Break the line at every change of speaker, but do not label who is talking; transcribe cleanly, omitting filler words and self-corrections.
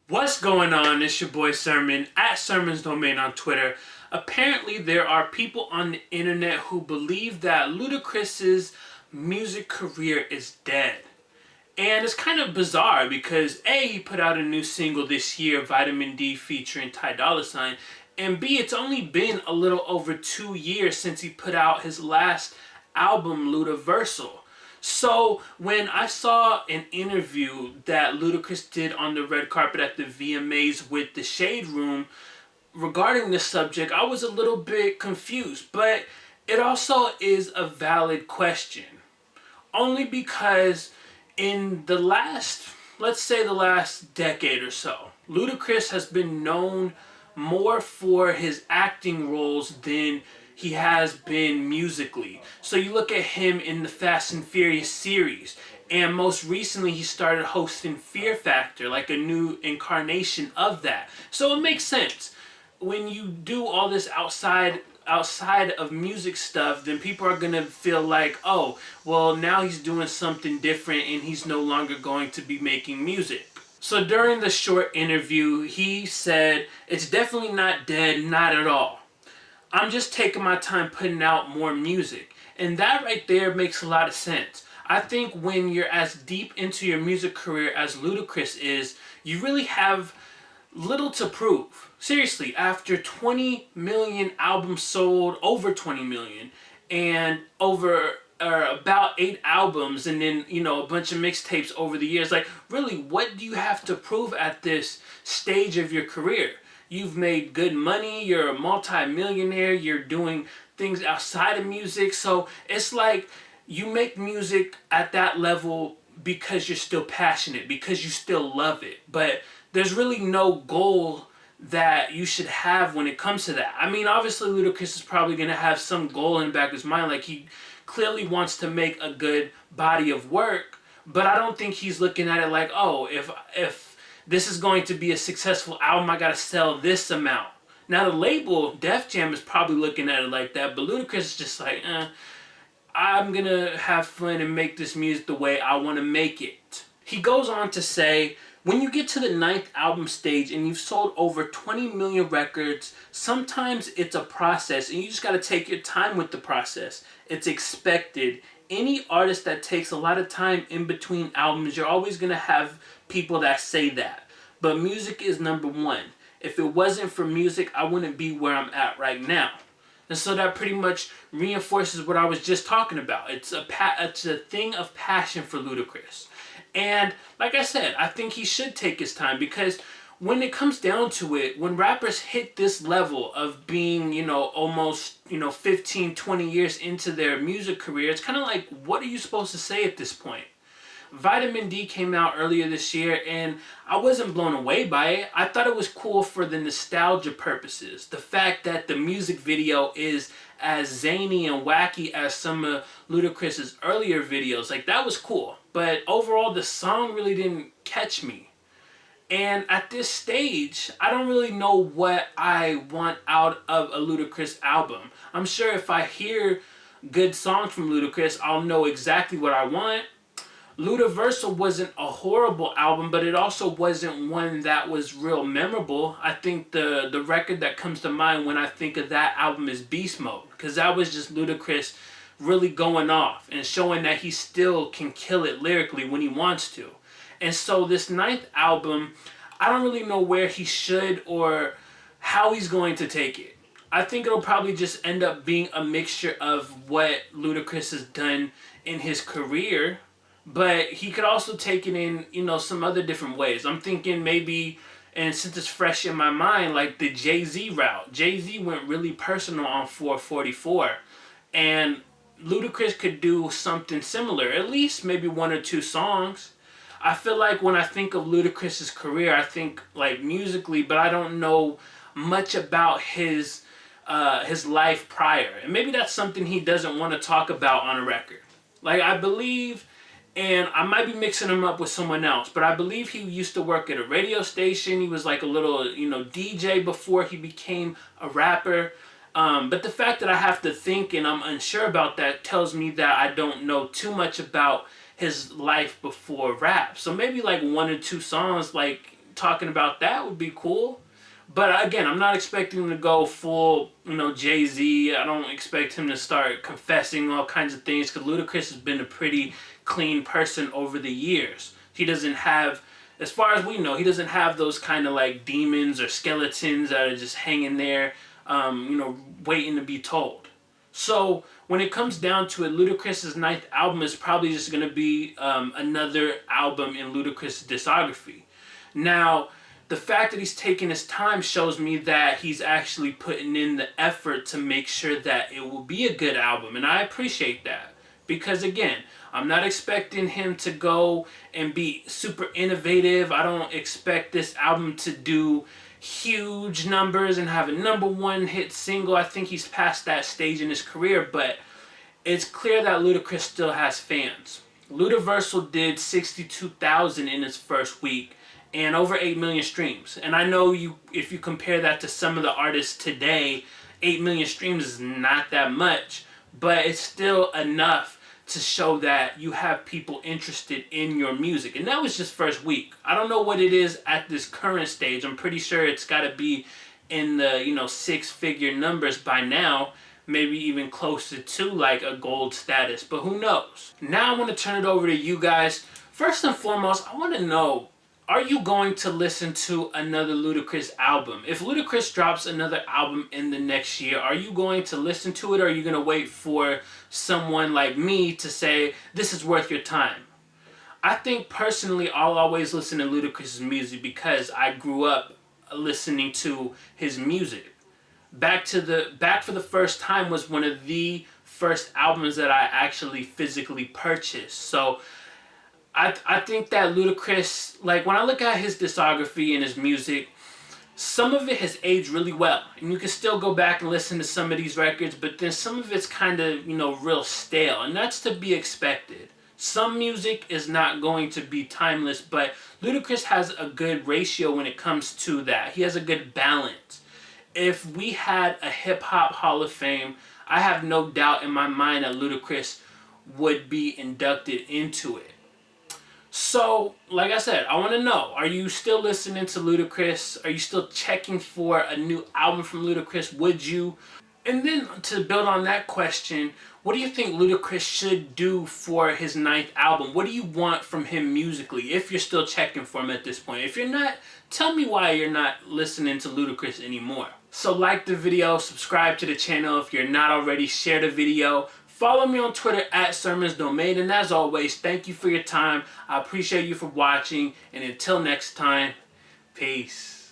What's going on? It's your boy Sermon at Sermon's Domain on Twitter. Apparently, there are people on the internet who believe that Ludacris's music career is dead. And it's kind of bizarre because A, he put out a new single this year, Vitamin D, featuring Ty Dolla $ign, and B, it's only been a little over 2 years since he put out his last album, Ludaversal. So when I saw an interview that Ludacris did on the red carpet at the VMAs with the Shade Room regarding this subject, I was a little bit confused. But it also is a valid question. Only because in the last, let's say the last decade or so, Ludacris has been known more for his acting roles than he has been musically. So you look at him in the Fast and Furious series, and most recently he started hosting Fear Factor, like a new incarnation of that. So it makes sense. When you do all this outside of music stuff, then people are gonna feel like, oh, well, now he's doing something different and he's no longer going to be making music. So during the short interview, he said, it's definitely not dead, not at all. I'm just taking my time putting out more music. And that right there makes a lot of sense. I think when you're as deep into your music career as Ludacris is, you really have little to prove. Seriously, after 20 million albums sold, over 20 million, and over about 8 albums, and then, a bunch of mixtapes over the years, like, really, what do you have to prove at this stage of your career? You've made good money, you're a multi-millionaire, you're doing things outside of music, so it's like you make music at that level because you're still passionate, because you still love it, but there's really no goal that you should have when it comes to that. I mean, obviously Ludacris is probably going to have some goal in the back of his mind, like he clearly wants to make a good body of work, but I don't think he's looking at it like, oh, if this is going to be a successful album, I gotta sell this amount. Now the label, Def Jam, is probably looking at it like that, but Ludacris is just like, I'm gonna have fun and make this music the way I want to make it. He goes on to say, when you get to the 9th album stage and you've sold over 20 million records, sometimes it's a process and you just gotta take your time with the process. It's expected. Any artist that takes a lot of time in between albums, you're always gonna have people that say that. But music is number one. If it wasn't for music, I wouldn't be where I'm at right now. And so that pretty much reinforces what I was just talking about. It's a thing of passion for Ludacris. And like I said, I think he should take his time, because when it comes down to it, when rappers hit this level of being, almost, 15, 20 years into their music career, it's kind of like, what are you supposed to say at this point? Vitamin D came out earlier this year, and I wasn't blown away by it. I thought it was cool for the nostalgia purposes. The fact that the music video is as zany and wacky as some of Ludacris's earlier videos, like, that was cool. But overall, the song really didn't catch me. And at this stage, I don't really know what I want out of a Ludacris album. I'm sure if I hear good songs from Ludacris, I'll know exactly what I want. Ludaversal wasn't a horrible album, but it also wasn't one that was real memorable. I think the record that comes to mind when I think of that album is Beast Mode, because that was just Ludacris really going off and showing that he still can kill it lyrically when he wants to. And so this 9th album, I don't really know where he should or how he's going to take it. I think it'll probably just end up being a mixture of what Ludacris has done in his career, but he could also take it in, some other different ways. I'm thinking maybe, and since it's fresh in my mind, like the Jay-Z route. Jay-Z went really personal on 444, and Ludacris could do something similar, at least maybe 1 or 2 songs. I feel like when I think of Ludacris's career, I think like musically, but I don't know much about his life prior. And maybe that's something he doesn't want to talk about on a record. Like, I believe, and I might be mixing him up with someone else, but I believe he used to work at a radio station. He was like a little, DJ before he became a rapper. But the fact that I have to think and I'm unsure about that tells me that I don't know too much about his life before rap. So maybe like 1 or 2 songs, like talking about that would be cool. But again, I'm not expecting him to go full, Jay-Z. I don't expect him to start confessing all kinds of things, because Ludacris has been a pretty clean person over the years. He doesn't have, as far as we know, he doesn't have those kind of like demons or skeletons that are just hanging there, waiting to be told. So when it comes down to it, Ludacris's ninth album is probably just going to be another album in Ludacris' discography. Now, the fact that he's taking his time shows me that he's actually putting in the effort to make sure that it will be a good album. And I appreciate that. Because again, I'm not expecting him to go and be super innovative. I don't expect this album to do huge numbers and have a #1 hit single. I think he's past that stage in his career. But it's clear that Ludacris still has fans. Ludaversal did 62,000 in its first week, and over 8 million streams. And I know if you compare that to some of the artists today, 8 million streams is not that much, but it's still enough to show that you have people interested in your music. And that was just first week. I don't know what it is at this current stage. I'm pretty sure it's got to be in the, 6-figure numbers by now, maybe even closer to like a gold status, but who knows? Now I want to turn it over to you guys. First and foremost, I want to know, are you going to listen to another Ludacris album? If Ludacris drops another album in the next year, are you going to listen to it, or are you going to wait for someone like me to say, this is worth your time? I think personally, I'll always listen to Ludacris' music because I grew up listening to his music. Back for the First Time was one of the first albums that I actually physically purchased. So I think that Ludacris, like when I look at his discography and his music, some of it has aged really well. And you can still go back and listen to some of these records, but then some of it's kind of, real stale. And that's to be expected. Some music is not going to be timeless, but Ludacris has a good ratio when it comes to that. He has a good balance. If we had a hip-hop Hall of Fame, I have no doubt in my mind that Ludacris would be inducted into it. So, like I said, I want to know, are you still listening to Ludacris? Are you still checking for a new album from Ludacris? Would you? And then to build on that question, what do you think Ludacris should do for his 9th album? What do you want from him musically, if you're still checking for him at this point? If you're not, tell me why you're not listening to Ludacris anymore. So like the video, subscribe to the channel if you're not already, share the video. Follow me on Twitter @SermonsDomain, and as always, thank you for your time. I appreciate you for watching, and until next time, peace.